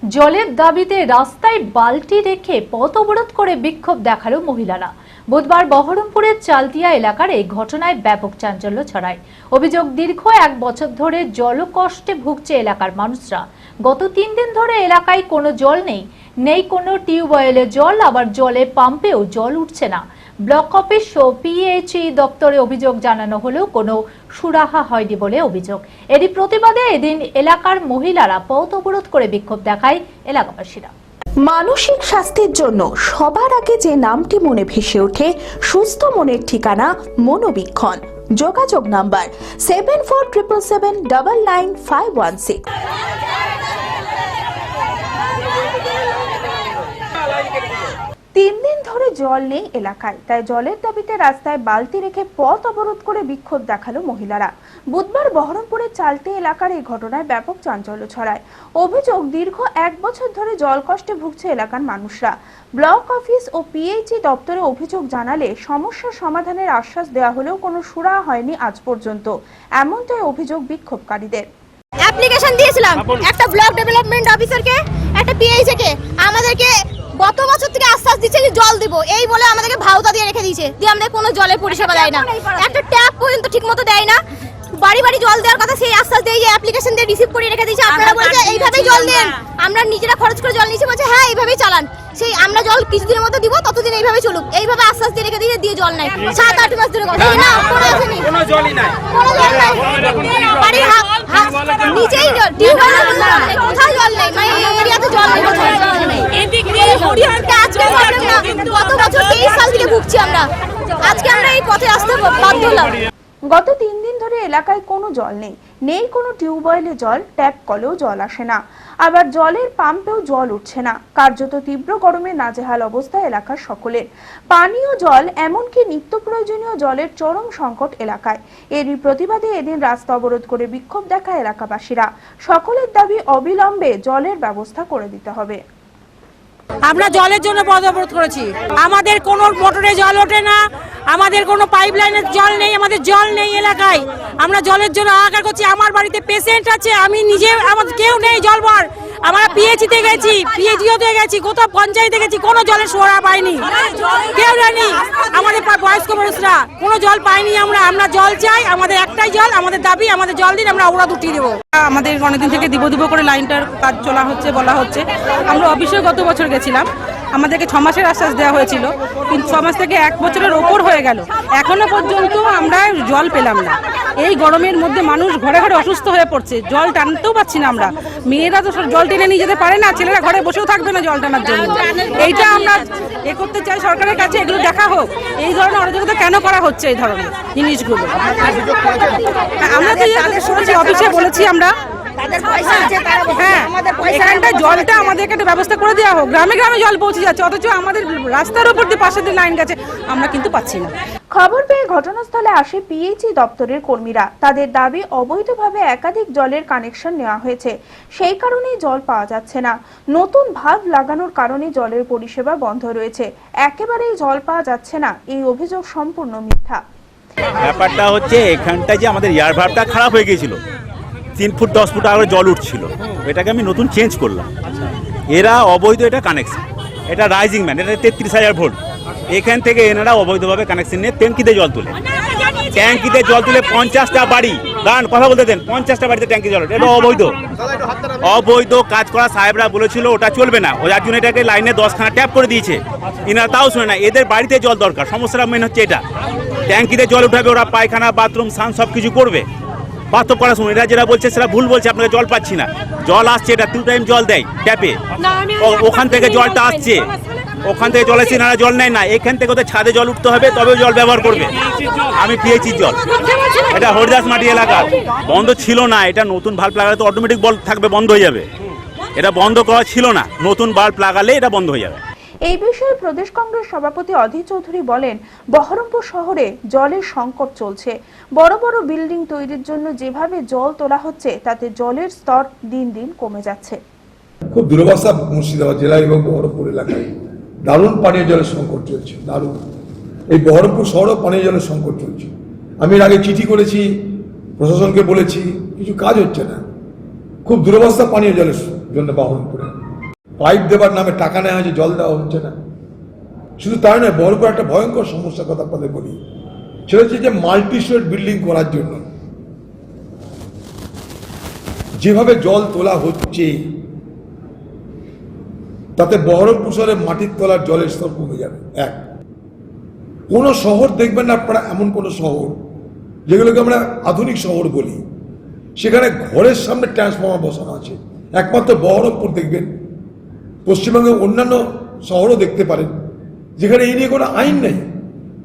জলের দাবিতে রাস্তায় বালতি রেখে পথ অবরোধ করে বিক্ষোভ দেখালো মহিলারা। বুধবার বহরমপুরের চালতিয়া এলাকার এই ঘটনায় ব্যাপক চাঞ্চল্য ছড়ায়। অভিযোগ, দীর্ঘ 1 বছর ধরে জলকষ্টে ভুগছে এলাকার মানুষরা। গত 3 দিন ধরে এলাকায় কোনো জল নেই কোনো টিউবওয়েলে জল, আবার জলে পাম্পেও জল উঠছে না। ব্লক অফিস ও পিএইচই দপ্তরে অভিযোগ জানানো হলেও কোনো সুরাহা হয়নি বলে অভিযোগ। এরই প্রতিবাদে এদিন এলাকার মহিলারা পথ অবরোধ করে বিক্ষোভ দেখায় এলাকাবাসীরা। মানসিক স্বাস্থ্যের জন্য সবার আগে যে নামটি মনে ভেসে ওঠে, সুস্থ মনের ঠিকানা মনোবীক্ষণ। যোগাযোগ নাম্বার 7477799516। 3 দিন ধরে জল নেই এলাকায়, তাই জলের দাবিতে রাস্তায় বালতি রেখে পথ অবরোধ করে বিক্ষোভ দেখালো মহিলারা। বুধবার বহরমপুরের চালতি এলাকার এই ঘটনায় ব্যাপক চাঞ্চল্য ছড়ায়। অভিযোগ, দীর্ঘ 1 বছর ধরে জল কষ্টে ভুগছে এলাকার মানুষরা। ব্লক অফিস ও পিএইচই দপ্তরে অভিযোগ জানালে সমস্যার সমাধানের আশ্বাস দেওয়া হলেও কোনো সুরাহা হয়নি আজ পর্যন্ত, এমনটাই অভিযোগ বিক্ষোভকারীদের। অ্যাপ্লিকেশন দিয়েছিলাম একটা ব্লক ডেভেলপমেন্ট অফিসারকে, একটা পিএইচকে, আমাদেরকে গত বছর থেকে আশ্বাস দিচ্ছে যে জল দিব, এই বলে আমাদেরকে ভাউতা দিয়ে রেখে দিয়েছে, দিয়ে আমাদের কোনো জলের পরিষেবা দেয় না, একটা ট্যাপ পর্যন্ত ঠিকমতো দেয় না। বাড়ি বাড়ি জল দেওয়ার কথা সেই আশ্বাস দিয়ে অ্যাপ্লিকেশন দিয়ে রিসিভ করে রেখে দিয়েছে। আপনারা বলছে এইভাবেই জল দেন, আমরা নিজেরা খরচ করে জল নিয়েছি, বলছে হ্যাঁ এইভাবেই চালান, সেই আমরা জল কিছুদিনের মধ্যে দিব, ততদিন এইভাবে চলুক, এইভাবে আশ্বাস দিয়ে রেখে দিয়ে জল নাই। 7-8 মাস ধরে কথা না, কোনো জলই নাই, কোনো জল নাই, বাড়ি নিচেই টিউবওয়েল, কোথাও জল নেই, মানে এরিয়াতে জল নেই, কোথাও জল নেই। আজকে প্রবলেম না, গত বছর 23 সাল থেকে ভুগছি আমরা, আজকে আমরা এই পথে আসতে বাধ্য হলাম। গত 3 দিন ধরে এলাকায় কোনো জল নেই কোনো টিউবওয়েলে জল, ট্যাপ কলেও জল আসে না, আবার জলের পাম্পেও জল উঠছে না। কার্যত তীব্র গরমে নাজেহাল অবস্থা এলাকার সকলের। পানীয় জল এমনকি নিত্য প্রয়োজনীয় জলের চরম সংকট এলাকায়। এরই প্রতিবাদে এদিন রাস্তা অবরোধ করে বিক্ষোভ দেখায় এলাকাবাসীরা। সকলের দাবি অবিলম্বে জলের ব্যবস্থা করে দিতে হবে। আমরা জলের জন্য পথ অবরোধ করেছি। আমাদের কোনো মোটরে জল ওঠে না, আমাদের কোনো পাইপ লাইনের জল নেই, আমাদের জল নেই এলাকায়। আমরা জলের জন্য হাহাকার করছি। আমার বাড়িতে পেশেন্ট আছে, আমি নিজে, আমাদের কেউ নেই জল ভর। আমরা পিএইচিতে গেছি, পিএইচইতে গেছি, কোথাও পঞ্চায়েতে গেছি, কোনো জলের সরবরাহ পাইনি, কেউ জানি। আমাদের বয়স্ক মানুষরা কোনো জল পাইনি। আমরা জল চাই, আমাদের একটাই জল, আমাদের দাবি আমাদের জল দিন, আমরা অবরোধ উঠিয়ে দেবো। আমাদের অনেকদিন থেকে দিব করে লাইনটার কাজ চলা হচ্ছে, বলা হচ্ছে। আমরা অফিসে গত বছর গেছিলাম, আমাদেরকে 6 মাসের আশ্বাস দেওয়া হয়েছিল, কিন্তু 6 মাস থেকে 1 বছরের ওপর হয়ে গেল, এখনো পর্যন্ত আমরা জল পেলাম না। এই গরমের মধ্যে মানুষ ঘরে ঘরে অসুস্থ হয়ে পড়ছে, জল টানতেও পাচ্ছি না আমরা। মেয়েরা তো জল টেনে নিয়ে যেতে পারে না, ছেলেরা ঘরে বসেও থাকবে না জল টানার জন্য। এইটা আমরা করতে চাই, সরকারের কাছে এগুলো দেখা হোক, এই ধরনের অরাজকতা কেন করা হচ্ছে, এই ধরনের জিনিসগুলো। আমরা তো শুনেছি, অফিসে বলেছি আমরা, হ্যাঁ এখানটা জলটা আমাদেরকে একটা ব্যবস্থা করে দেওয়া হোক। গ্রামে গ্রামে জল পৌঁছে যাচ্ছে, অথচ আমাদের রাস্তার উপর দিয়ে পাশে দিয়ে লাইন গেছে, আমরা কিন্তু পাচ্ছি না। খবর পেয়ে ঘটনাস্থলে আসে পিএইচই দপ্তরের কর্মীরা। তাদের দাবি, অবৈধভাবে একাধিক জলের কানেকশন নেওয়া হয়েছে, সেই কারণেই জল পাওয়া যাচ্ছে না। নতুন ভাল্ব লাগানোর কারণে জলের পরিষেবা বন্ধ রয়েছে, একেবারেই জল পাওয়া যাচ্ছে না। এই অভিযোগ সম্পূর্ণ মিথ্যা। ব্যাপারটা হচ্ছে এখানটায় যে আমাদের এয়ার ভাল্বটা খারাপ হয়ে গিয়েছিল, 3 ফুট 10 ফুট আগে জল উঠছিল, এটাকে আমি নতুন চেঞ্জ করলাম। এরা অবৈধ এটা কানেকশন, এটা রাইজিং ম্যান, এটা 33,000 ভোল্ট। এখান থেকে এনারা অবৈধভাবে কানেকশন নিয়ে ট্যাঙ্কিতে জল তুলে, 50টা বাড়ি, দাঁড়ান কথা বলতে দেন, 50টা বাড়িতে ট্যাঙ্কি জল, এটা অবৈধ কাজ করা। সাহেবরা বলেছিল ওটা চলবে না, ওর জন্য এটাকে লাইনে 10খানা ট্যাপ করে দিয়েছে, এনারা তাও শুনে না। এদের বাড়িতে জল দরকার, সমস্যাটা মেন হচ্ছে এটা। ট্যাঙ্কিতে জল উঠাবে, ওরা পায়খানা বাথরুম সান সব কিছু করবে, বাথরুম করার সময় এরা যেটা বলছে সেটা ভুল বলছে। আপনাকে জল পাচ্ছি না, জল আসছে, এটা 2 টাইম জল দেয় ট্যাপে, ওখান থেকে জলটা আসছে, ওখান থেকে জল আসছে, না জল নেয় না। এখান থেকে ওদের ছাদে জল উঠতে হবে, তবে জল ব্যবহার করবে। আমি পেয়েছি জল, এটা হরিদাস মাটি এলাকা, বন্ধ ছিল না। এটা নতুন বাল্ব লাগালে তো অটোমেটিক বল থাকবে, বন্ধ হয়ে যাবে। এটা বন্ধ করা ছিল না, নতুন বাল্ব লাগালে এটা বন্ধ হয়ে যাবে। এই বিষয়ে প্রদেশ কংগ্রেস সভাপতি অধীর চৌধুরী বলেন, বহরমপুর শহরে জলের সংকট চলছে। বড় বড় বিল্ডিং তৈরির জন্য যেভাবে জল তোলা হচ্ছে, তাতে জলের স্তর দিন দিন কমে যাচ্ছে। খুব দুরবস্থা মুর্শিদাবাদ জেলা এবং বহরমপুর এলাকায় দারুণ পানীয় জলের সংকট চলছে, দারুণ। এই বহরমপুর শহরেও পানীয় জলের সংকট চলছে। আমি এর আগে চিঠি করেছি, প্রশাসনকে বলেছি, কিছু কাজ হচ্ছে না। খুব দুরবস্থা পানীয় জলের জন্য বহরমপুরে। পাইপ দেবার নামে টাকা নেওয়া হয়েছে, জল দেওয়া হচ্ছে না। শুধু তাই নয়, বহরমপুর একটা ভয়ঙ্কর সমস্যার কথা আপনাদের বলি, সেটা হচ্ছে যে মাল্টি স্টোরেজ বিল্ডিং করার জন্য যেভাবে জল তোলা হচ্ছে, তাতে বহরমপুর শহরে মাটির তলার জলের স্তর কমে যাবে। এক, কোনো শহর দেখবেন না আপনারা, এমন কোনো শহর যেগুলোকে আমরা আধুনিক শহর বলি, সেখানে ঘরের সামনে ট্রান্সফর্মার বসানো আছে। একমাত্র বহরমপুর দেখবেন, পশ্চিমবঙ্গের অন্যান্য শহরও দেখতে পারেন, যেখানে এই নিয়ে কোনো আইন নেই।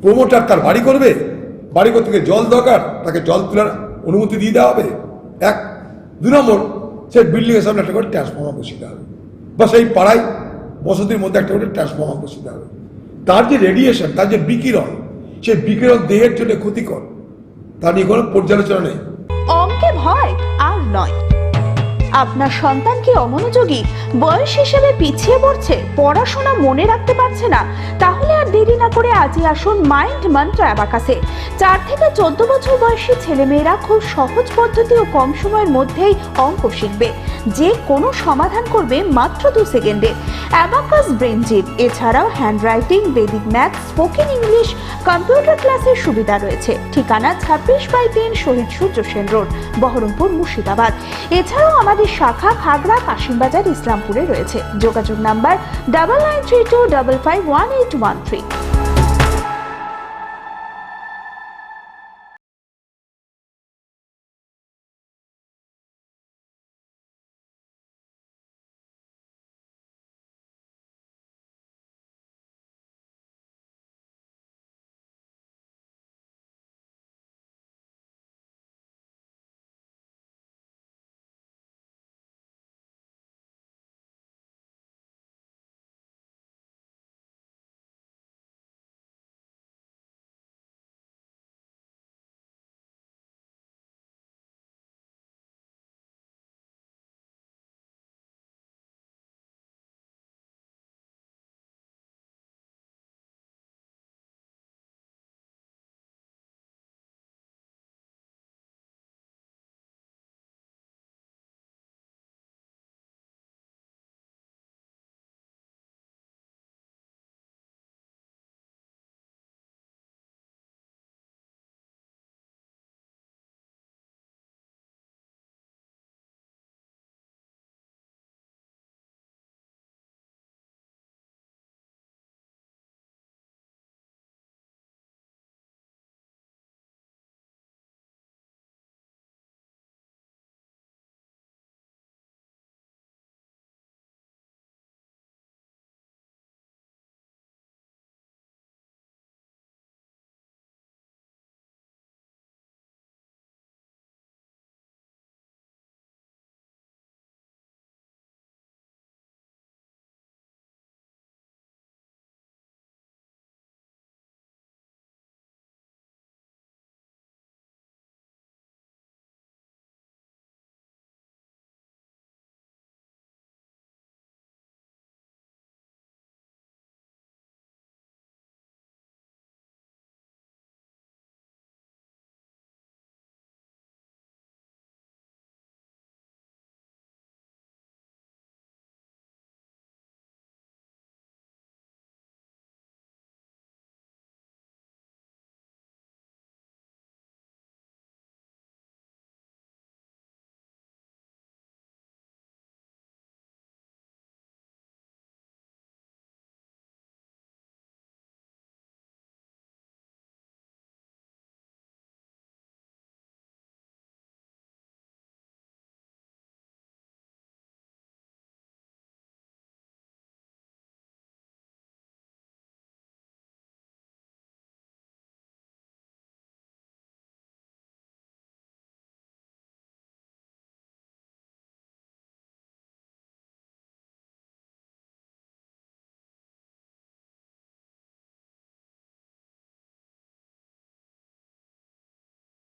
প্রমোটার তার বাড়ি করবে, বাড়ি করতে গিয়ে জল দরকার, তাকে জল তোলার অনুমতি দিয়ে দেওয়া হবে। এক, 2 নম্বর, সেই বিল্ডিংয়ের সামনে একটা করে ট্রান্সফর্মার বসিয়ে দেওয়া হবে, বা সেই পাড়ায় বসতির মধ্যে একটা করে ট্রান্সফর্মার বসিয়ে দেওয়া হবে। তার যে রেডিয়েশন, তার যে বিকিরণ, সেই বিকিরণ দেহের জন্য ক্ষতিকর, তা নিয়ে কোনো পর্যালোচনা নেই। অঙ্কে ভয় আর নয়। আপনার সন্তান কি অমনোযোগী, বয়স হিসেবে পিছিয়ে পড়ছে, পড়াশোনা মনে রাখতে পারছে না? তাহলে আর দেরি না করে আজই আসুন মাইন্ড মন্ত্র অ্যাবাকাসে। 4 থেকে 14 বছর বয়সী ছেলেমেয়েরা খুব সহজ পদ্ধতি ও কম সময়ের মধ্যেই অঙ্ক শিখবে, যে কোনো সমাধান করবে মাত্র 2 সেকেন্ডে। অ্যাবাকাস ব্রেন জিম, এছাড়াও handwriting, Vedic math, spoken English, computer ক্লাসের সুবিধা রয়েছে। ঠিকানা 26/3 শহীদ সূর্য সেন রোড, বহরমপুর, মুর্শিদাবাদ। এছাড়াও আমাদের শাখা খাগড়া, কাশিমবাজার, ইসলামপুরে রয়েছে। যোগাযোগ নাম্বার 9932551813।